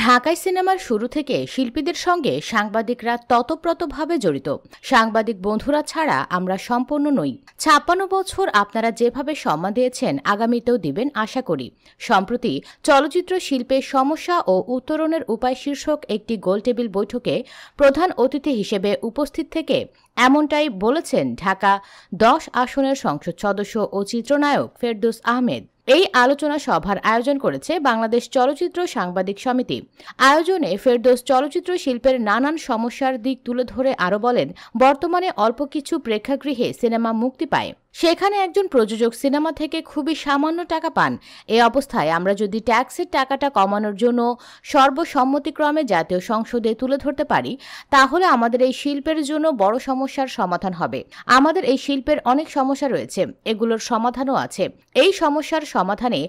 ঢাকাই সিনেমার শুরু থেকে শিল্পীদের সঙ্গে সাংবাদিকরা ততপ্রতভাবে জড়িত। সাংবাদিক বন্ধুরা ছাড়া আমরা সম্পূর্ণ নই। ৫৬ বছর আপনারা যেভাবে সম্মান দিয়েছেন আগামীতেও দিবেন আশা করি। সম্প্রতি চলচ্চিত্র শিল্পের সমস্যা ও উত্তরণের উপায় শীর্ষক একটি গোলটেবিল বৈঠকে প্রধান অতিথি হিসেবে উপস্থিত থেকে এমনটাই বলেছেন ঢাকা ১০ আসনের সংসদ সদস্য ও চিত্রনায়ক ফেরদৌস আহমেদ। এই আলোচনা সভার আয়োজন করেছে বাংলাদেশ চলচ্চিত্র সাংবাদিক সমিতি। আয়োজনে ফেরদৌস চলচ্চিত্র শিল্পের নানান সমস্যার দিক তুলে ধরে আরও বলেন, বর্তমানে অল্প কিছু প্রেক্ষাগৃহে সিনেমা মুক্তি পায়, সেখানে একজন প্রযোজক সিনেমা থেকে খুবই সামান্য টাকা পান। এ অবস্থায় আমরা যদি ট্যাক্সের টাকাটা কমানোর জন্য সর্বসম্মতিক্রমে জাতীয় সংসদে তুলে ধরতে পারি, তাহলে আমাদের এই শিল্পের জন্য বড় সমস্যার সমাধান হবে। আমাদের এই শিল্পের অনেক সমস্যা রয়েছে, এগুলোর সমাধানও আছে। এই সমস্যার সমাধানে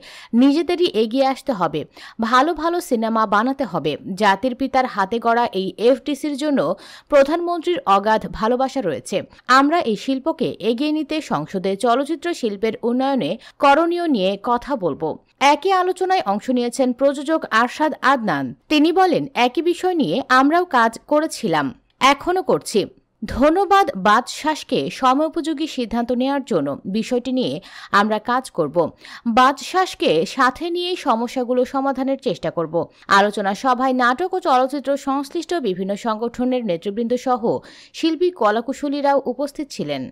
নিজেদেরই এগিয়ে আসতে হবে, ভালো ভালো সিনেমা বানাতে হবে। জাতির পিতার হাতে গড়া এই এফডিসির জন্য প্রধানমন্ত্রীর অগাধ ভালোবাসা রয়েছে। আমরা এই শিল্পকে এগিয়ে নিতে সংসদে চলচ্চিত্র শিল্পের উন্নয়নে করণীয় নিয়ে কথা বলবো। একই আলোচনায় অংশ নিয়েছেন প্রযোজক আরশাদ আদনান। তিনি বলেন, একই বিষয় নিয়ে আমরাও কাজ করেছিলাম, এখনো করছি। ধন্যবাদ বাদশাসকে সময়োপযোগী সিদ্ধান্ত নেওয়ার জন্য। বিষয়টি নিয়ে আমরা কাজ করব, বাদশাসকে সাথে নিয়েই সমস্যাগুলো সমাধানের চেষ্টা করব। আলোচনা সভায় নাটক ও চলচ্চিত্র সংশ্লিষ্ট বিভিন্ন সংগঠনের নেতৃবৃন্দ সহ শিল্পী কলাকুশলীরাও উপস্থিত ছিলেন।